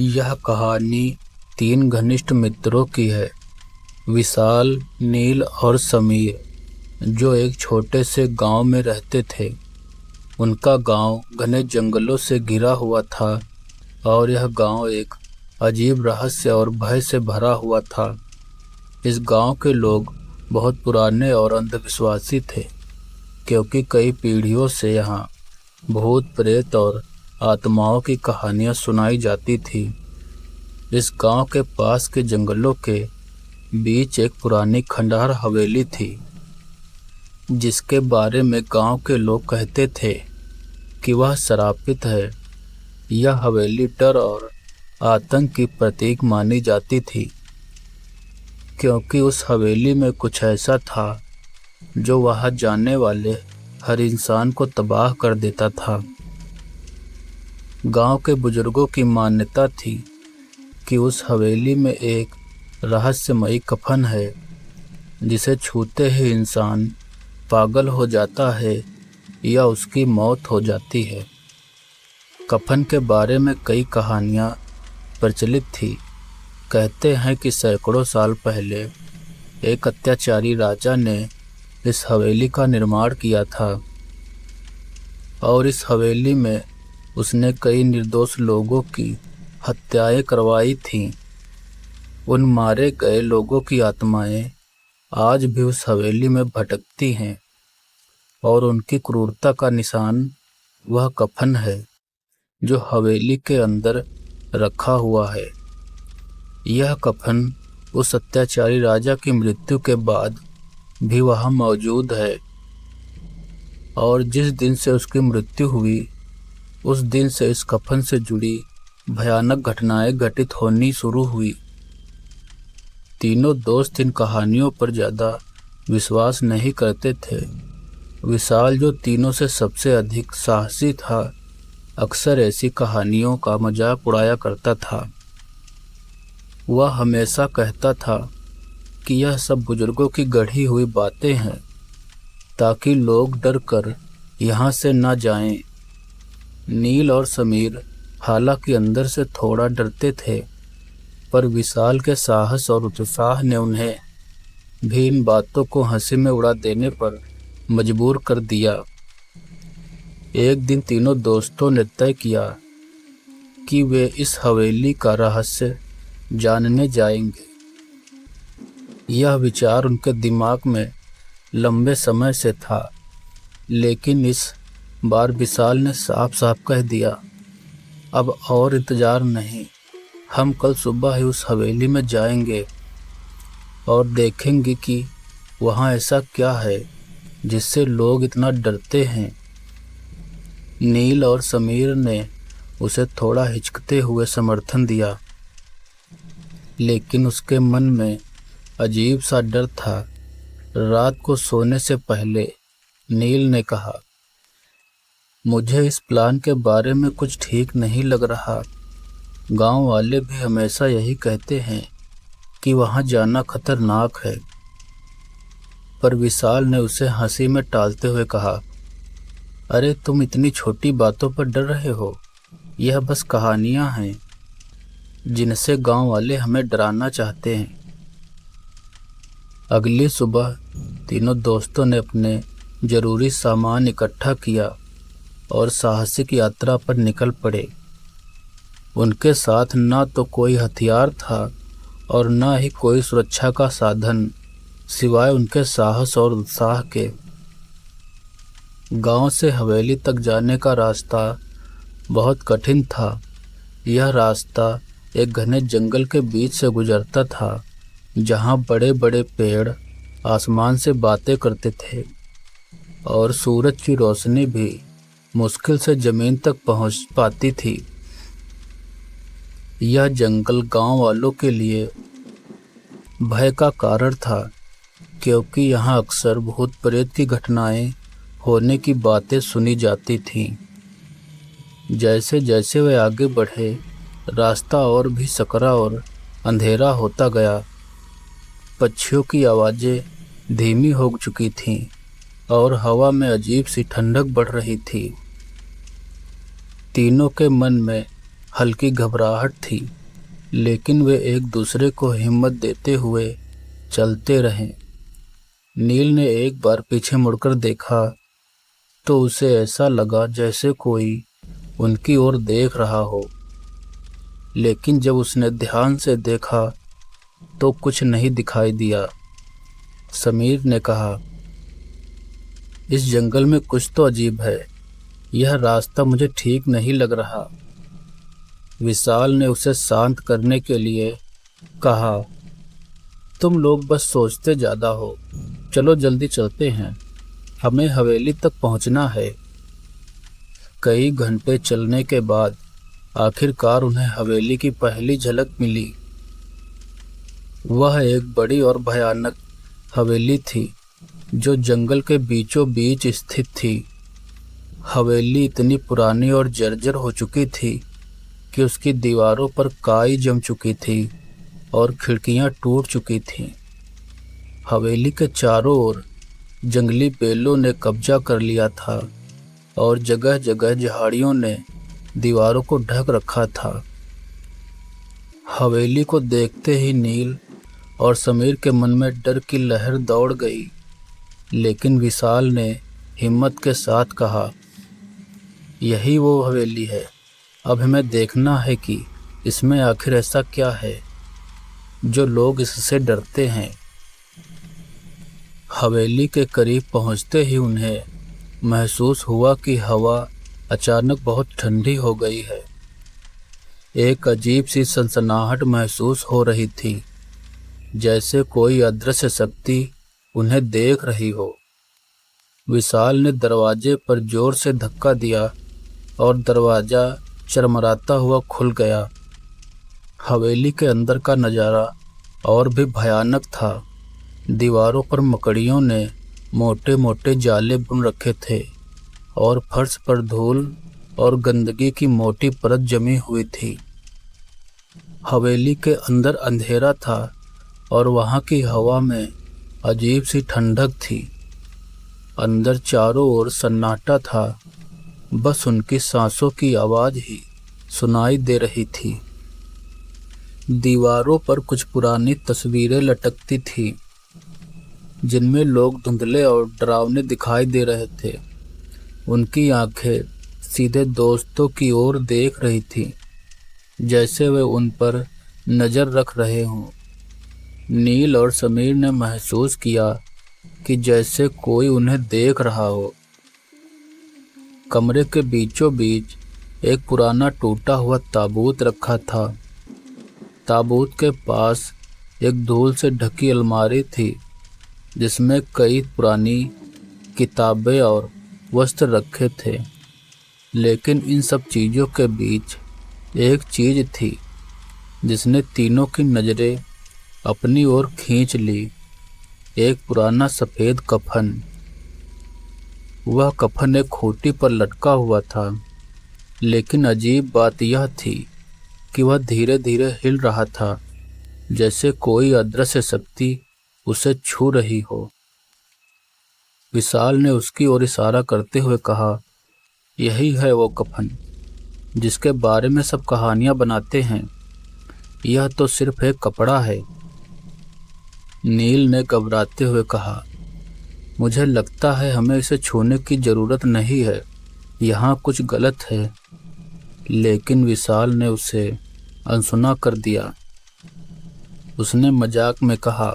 यह कहानी तीन घनिष्ठ मित्रों की है, विशाल, नील और समीर, जो एक छोटे से गांव में रहते थे। उनका गांव घने जंगलों से घिरा हुआ था और यह गांव एक अजीब रहस्य और भय से भरा हुआ था। इस गांव के लोग बहुत पुराने और अंधविश्वासी थे, क्योंकि कई पीढ़ियों से यहाँ भूत प्रेत और आत्माओं की कहानियाँ सुनाई जाती थी। इस गांव के पास के जंगलों के बीच एक पुरानी खंडहर हवेली थी, जिसके बारे में गांव के लोग कहते थे कि वह श्रापित है। यह हवेली डर और आतंक की प्रतीक मानी जाती थी, क्योंकि उस हवेली में कुछ ऐसा था जो वहां जाने वाले हर इंसान को तबाह कर देता था। गांव के बुजुर्गों की मान्यता थी कि उस हवेली में एक रहस्यमयी कफन है, जिसे छूते ही इंसान पागल हो जाता है या उसकी मौत हो जाती है। कफन के बारे में कई कहानियाँ प्रचलित थी। कहते हैं कि सैकड़ों साल पहले एक अत्याचारी राजा ने इस हवेली का निर्माण किया था और इस हवेली में उसने कई निर्दोष लोगों की हत्याएं करवाई थीं। उन मारे गए लोगों की आत्माएं आज भी उस हवेली में भटकती हैं और उनकी क्रूरता का निशान वह कफन है जो हवेली के अंदर रखा हुआ है। यह कफन उस अत्याचारी राजा की मृत्यु के बाद भी वहाँ मौजूद है और जिस दिन से उसकी मृत्यु हुई, उस दिन से इस कफन से जुड़ी भयानक घटनाएं घटित होनी शुरू हुई। तीनों दोस्त इन कहानियों पर ज़्यादा विश्वास नहीं करते थे। विशाल, जो तीनों से सबसे अधिक साहसी था, अक्सर ऐसी कहानियों का मजाक उड़ाया करता था। वह हमेशा कहता था कि यह सब बुजुर्गों की गढ़ी हुई बातें हैं, ताकि लोग डर कर यहाँ से न जाएं। नील और समीर हालांकि अंदर से थोड़ा डरते थे, पर विशाल के साहस और उत्साह ने उन्हें भी इन बातों को हंसी में उड़ा देने पर मजबूर कर दिया। एक दिन तीनों दोस्तों ने तय किया कि वे इस हवेली का रहस्य जानने जाएंगे। यह विचार उनके दिमाग में लंबे समय से था, लेकिन इस बार विशाल ने साफ साफ कह दिया, अब और इंतजार नहीं, हम कल सुबह ही उस हवेली में जाएंगे और देखेंगे कि वहाँ ऐसा क्या है जिससे लोग इतना डरते हैं। नील और समीर ने उसे थोड़ा हिचकते हुए समर्थन दिया, लेकिन उसके मन में अजीब सा डर था। रात को सोने से पहले नील ने कहा, मुझे इस प्लान के बारे में कुछ ठीक नहीं लग रहा। गांव वाले भी हमेशा यही कहते हैं कि वहां जाना खतरनाक है। पर विशाल ने उसे हंसी में टालते हुए कहा, अरे तुम इतनी छोटी बातों पर डर रहे हो, यह बस कहानियां हैं जिनसे गांव वाले हमें डराना चाहते हैं। अगली सुबह तीनों दोस्तों ने अपने जरूरी सामान इकट्ठा किया और साहसिक यात्रा पर निकल पड़े। उनके साथ न तो कोई हथियार था और न ही कोई सुरक्षा का साधन, सिवाय उनके साहस और उत्साह के। गांव से हवेली तक जाने का रास्ता बहुत कठिन था। यह रास्ता एक घने जंगल के बीच से गुजरता था, जहां बड़े बड़े पेड़ आसमान से बातें करते थे और सूरज की रोशनी भी मुश्किल से जमीन तक पहुंच पाती थी। यह जंगल गांव वालों के लिए भय का कारण था, क्योंकि यहाँ अक्सर भूत प्रेत की घटनाएं होने की बातें सुनी जाती थीं। जैसे जैसे वे आगे बढ़े, रास्ता और भी सकरा और अंधेरा होता गया। पक्षियों की आवाज़ें धीमी हो चुकी थीं और हवा में अजीब सी ठंडक बढ़ रही थी। तीनों के मन में हल्की घबराहट थी, लेकिन वे एक दूसरे को हिम्मत देते हुए चलते रहे। नील ने एक बार पीछे मुड़कर देखा तो उसे ऐसा लगा जैसे कोई उनकी ओर देख रहा हो, लेकिन जब उसने ध्यान से देखा तो कुछ नहीं दिखाई दिया। समीर ने कहा, इस जंगल में कुछ तो अजीब है, यह रास्ता मुझे ठीक नहीं लग रहा। विशाल ने उसे शांत करने के लिए कहा, तुम लोग बस सोचते ज़्यादा हो, चलो जल्दी चलते हैं, हमें हवेली तक पहुंचना है। कई घंटे चलने के बाद आखिरकार उन्हें हवेली की पहली झलक मिली। वह एक बड़ी और भयानक हवेली थी जो जंगल के बीचों बीच स्थित थी। हवेली इतनी पुरानी और जर्जर हो चुकी थी कि उसकी दीवारों पर काई जम चुकी थी और खिड़कियां टूट चुकी थीं। हवेली के चारों ओर जंगली बेलों ने कब्जा कर लिया था और जगह जगह झाड़ियों ने दीवारों को ढक रखा था। हवेली को देखते ही नील और समीर के मन में डर की लहर दौड़ गई, लेकिन विशाल ने हिम्मत के साथ कहा, यही वो हवेली है, अब हमें देखना है कि इसमें आखिर ऐसा क्या है जो लोग इससे डरते हैं। हवेली के करीब पहुंचते ही उन्हें महसूस हुआ कि हवा अचानक बहुत ठंडी हो गई है। एक अजीब सी सनसनाहट महसूस हो रही थी, जैसे कोई अदृश्य शक्ति उन्हें देख रही हो। विशाल ने दरवाजे पर जोर से धक्का दिया और दरवाजा चरमराता हुआ खुल गया। हवेली के अंदर का नज़ारा और भी भयानक था। दीवारों पर मकड़ियों ने मोटे मोटे जाले बुन रखे थे और फर्श पर धूल और गंदगी की मोटी परत जमी हुई थी। हवेली के अंदर अंधेरा था और वहाँ की हवा में अजीब सी ठंडक थी। अंदर चारों ओर सन्नाटा था, बस उनकी सांसों की आवाज़ ही सुनाई दे रही थी। दीवारों पर कुछ पुरानी तस्वीरें लटकती थीं, जिनमें लोग धुंधले और डरावने दिखाई दे रहे थे। उनकी आंखें सीधे दोस्तों की ओर देख रही थीं, जैसे वे उन पर नज़र रख रहे हों। नील और समीर ने महसूस किया कि जैसे कोई उन्हें देख रहा हो। कमरे के बीचों बीच एक पुराना टूटा हुआ ताबूत रखा था। ताबूत के पास एक धूल से ढकी अलमारी थी, जिसमें कई पुरानी किताबें और वस्त्र रखे थे। लेकिन इन सब चीज़ों के बीच एक चीज़ थी जिसने तीनों की नज़रें अपनी ओर खींच ली, एक पुराना सफ़ेद कफन। वह कफन एक खूंटी पर लटका हुआ था, लेकिन अजीब बात यह थी कि वह धीरे धीरे हिल रहा था, जैसे कोई अदृश्य शक्ति उसे छू रही हो। विशाल ने उसकी ओर इशारा करते हुए कहा, यही है वो कफन जिसके बारे में सब कहानियां बनाते हैं। यह तो सिर्फ एक कपड़ा है। नील ने घबराते हुए कहा, मुझे लगता है हमें इसे छूने की ज़रूरत नहीं है, यहाँ कुछ गलत है। लेकिन विशाल ने उसे अनसुना कर दिया। उसने मजाक में कहा,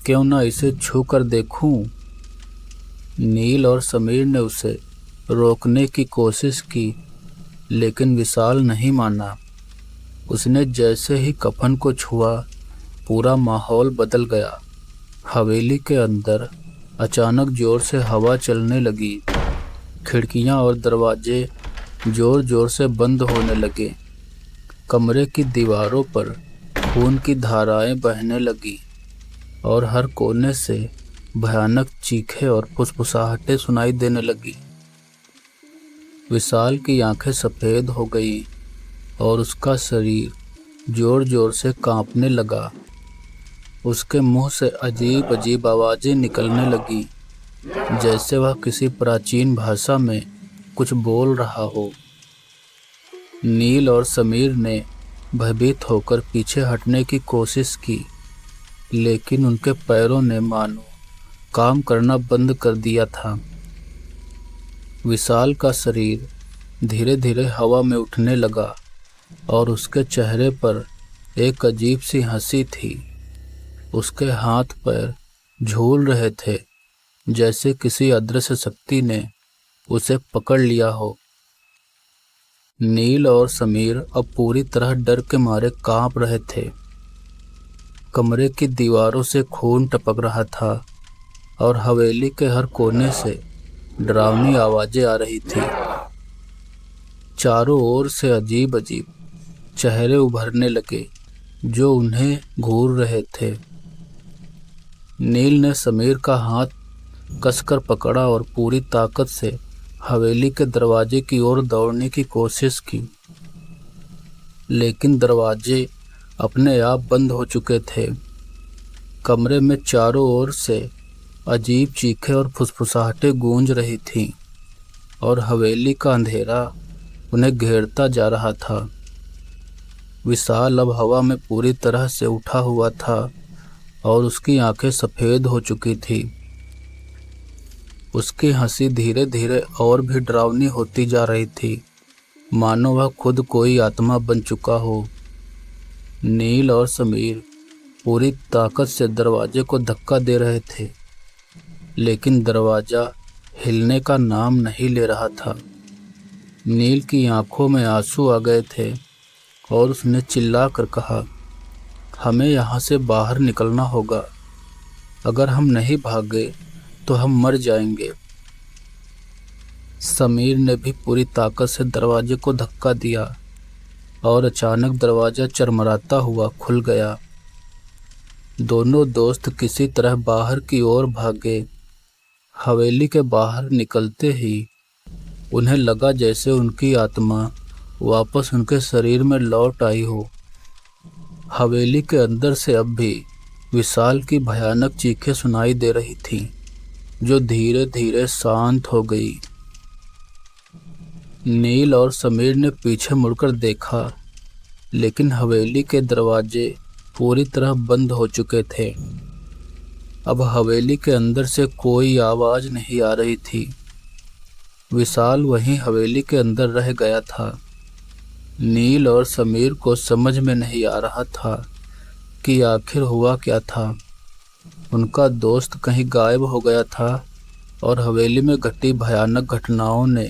क्यों ना इसे छू कर देखूं? नील और समीर ने उसे रोकने की कोशिश की, लेकिन विशाल नहीं माना। उसने जैसे ही कफन को छुआ, पूरा माहौल बदल गया। हवेली के अंदर अचानक जोर से हवा चलने लगी। खिड़कियां और दरवाजे जोर जोर से बंद होने लगे। कमरे की दीवारों पर खून की धाराएं बहने लगी और हर कोने से भयानक चीखें और फुसफुसाहटें सुनाई देने लगी। विशाल की आंखें सफ़ेद हो गई और उसका शरीर जोर जोर से कांपने लगा। उसके मुंह से अजीब अजीब आवाज़ें निकलने लगी, जैसे वह किसी प्राचीन भाषा में कुछ बोल रहा हो। नील और समीर ने भयभीत होकर पीछे हटने की कोशिश की, लेकिन उनके पैरों ने मानो काम करना बंद कर दिया था। विशाल का शरीर धीरे धीरे हवा में उठने लगा और उसके चेहरे पर एक अजीब सी हंसी थी। उसके हाथ पैर झूल रहे थे, जैसे किसी अदृश्य शक्ति ने उसे पकड़ लिया हो। नील और समीर अब पूरी तरह डर के मारे कांप रहे थे। कमरे की दीवारों से खून टपक रहा था और हवेली के हर कोने से डरावनी आवाजें आ रही थी। चारों ओर से अजीब अजीब चेहरे उभरने लगे जो उन्हें घूर रहे थे। नील ने समीर का हाथ कसकर पकड़ा और पूरी ताकत से हवेली के दरवाजे की ओर दौड़ने की कोशिश की, लेकिन दरवाजे अपने आप बंद हो चुके थे। कमरे में चारों ओर से अजीब चीखें और फुसफुसाहटें गूंज रही थीं और हवेली का अंधेरा उन्हें घेरता जा रहा था। विशाल अब हवा में पूरी तरह से उठा हुआ था और उसकी आंखें सफ़ेद हो चुकी थी। उसकी हंसी धीरे धीरे और भी डरावनी होती जा रही थी, मानो वह खुद कोई आत्मा बन चुका हो। नील और समीर पूरी ताकत से दरवाजे को धक्का दे रहे थे, लेकिन दरवाज़ा हिलने का नाम नहीं ले रहा था। नील की आंखों में आंसू आ गए थे और उसने चिल्लाकर कहा, हमें यहाँ से बाहर निकलना होगा। अगर हम नहीं भागे तो हम मर जाएंगे। समीर ने भी पूरी ताकत से दरवाजे को धक्का दिया और अचानक दरवाज़ा चरमराता हुआ खुल गया। दोनों दोस्त किसी तरह बाहर की ओर भागे। हवेली के बाहर निकलते ही उन्हें लगा जैसे उनकी आत्मा वापस उनके शरीर में लौट आई हो। हवेली के अंदर से अब भी विशाल की भयानक चीखें सुनाई दे रही थीं, जो धीरे धीरे शांत हो गई। नील और समीर ने पीछे मुड़कर देखा, लेकिन हवेली के दरवाजे पूरी तरह बंद हो चुके थे। अब हवेली के अंदर से कोई आवाज़ नहीं आ रही थी। विशाल वहीं हवेली के अंदर रह गया था। नील और समीर को समझ में नहीं आ रहा था कि आखिर हुआ क्या था। उनका दोस्त कहीं गायब हो गया था और हवेली में घटी भयानक घटनाओं ने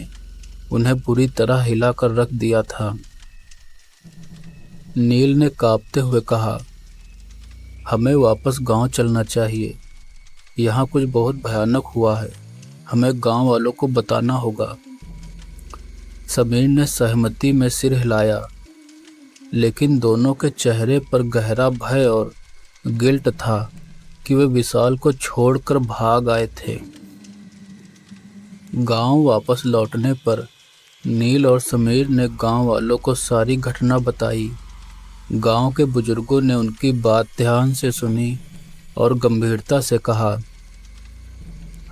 उन्हें पूरी तरह हिलाकर रख दिया था। नील ने कांपते हुए कहा, हमें वापस गांव चलना चाहिए। यहाँ कुछ बहुत भयानक हुआ है, हमें गांव वालों को बताना होगा। समीर ने सहमति में सिर हिलाया, लेकिन दोनों के चेहरे पर गहरा भय और गिल्ट था कि वे विशाल को छोड़कर भाग आए थे। गांव वापस लौटने पर नील और समीर ने गांव वालों को सारी घटना बताई। गांव के बुजुर्गों ने उनकी बात ध्यान से सुनी और गंभीरता से कहा,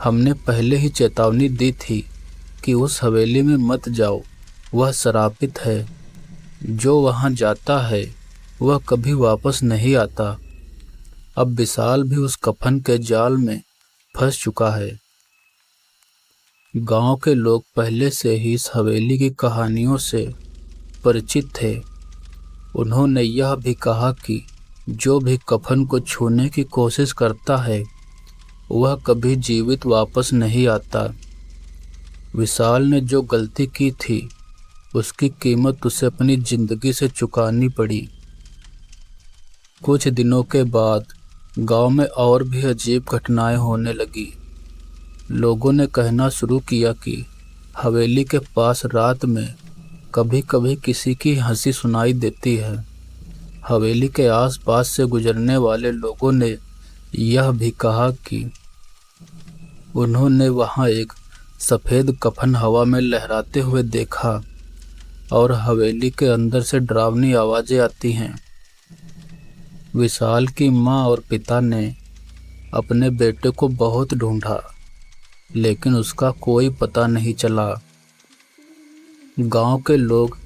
हमने पहले ही चेतावनी दी थी कि उस हवेली में मत जाओ, वह श्रापित है। जो वहां जाता है वह कभी वापस नहीं आता। अब विशाल भी उस कफन के जाल में फंस चुका है। गांव के लोग पहले से ही इस हवेली की कहानियों से परिचित थे। उन्होंने यह भी कहा कि जो भी कफन को छूने की कोशिश करता है वह कभी जीवित वापस नहीं आता। विशाल ने जो गलती की थी उसकी कीमत उसे अपनी जिंदगी से चुकानी पड़ी। कुछ दिनों के बाद गांव में और भी अजीब घटनाएं होने लगी। लोगों ने कहना शुरू किया कि हवेली के पास रात में कभी कभी किसी की हंसी सुनाई देती है। हवेली के आसपास से गुजरने वाले लोगों ने यह भी कहा कि उन्होंने वहां एक सफ़ेद कफन हवा में लहराते हुए देखा और हवेली के अंदर से डरावनी आवाज़ें आती हैं। विशाल की माँ और पिता ने अपने बेटे को बहुत ढूंढा, लेकिन उसका कोई पता नहीं चला। गांव के लोग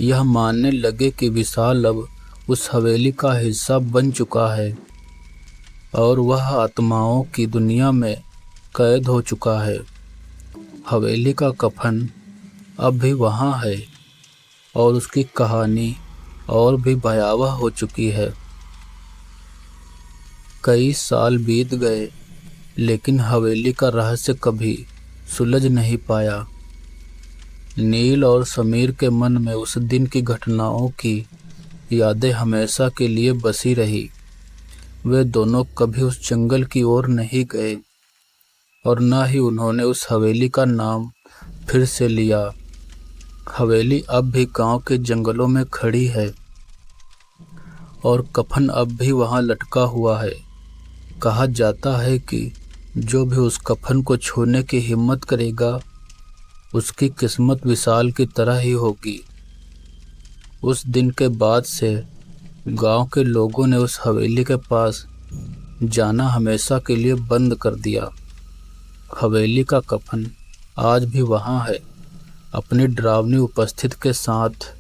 यह मानने लगे कि विशाल अब उस हवेली का हिस्सा बन चुका है और वह आत्माओं की दुनिया में कैद हो चुका है। हवेली का कफन अब भी वहाँ है और उसकी कहानी और भी भयावह हो चुकी है। कई साल बीत गए लेकिन हवेली का रहस्य कभी सुलझ नहीं पाया। नील और समीर के मन में उस दिन की घटनाओं की यादें हमेशा के लिए बसी रही। वे दोनों कभी उस जंगल की ओर नहीं गए और न ही उन्होंने उस हवेली का नाम फिर से लिया। हवेली अब भी गांव के जंगलों में खड़ी है और कफन अब भी वहां लटका हुआ है। कहा जाता है कि जो भी उस कफन को छूने की हिम्मत करेगा उसकी किस्मत विशाल की तरह ही होगी। उस दिन के बाद से गांव के लोगों ने उस हवेली के पास जाना हमेशा के लिए बंद कर दिया। हवेली का कफन आज भी वहां है, अपनी डरावनी उपस्थिति के साथ,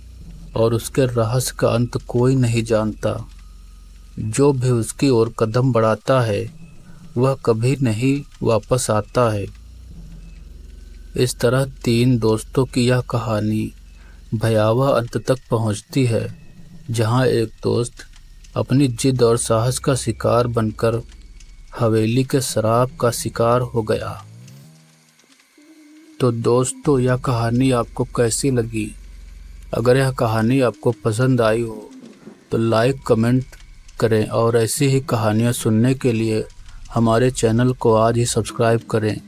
और उसके रहस्य का अंत कोई नहीं जानता। जो भी उसकी ओर कदम बढ़ाता है वह कभी नहीं वापस आता है। इस तरह तीन दोस्तों की यह कहानी भयावह अंत तक पहुंचती है, जहां एक दोस्त अपनी जिद और साहस का शिकार बनकर हवेली के श्राप का शिकार हो गया। तो दोस्तों, यह कहानी आपको कैसी लगी? अगर यह कहानी आपको पसंद आई हो तो लाइक कमेंट करें और ऐसी ही कहानियाँ सुनने के लिए हमारे चैनल को आज ही सब्सक्राइब करें।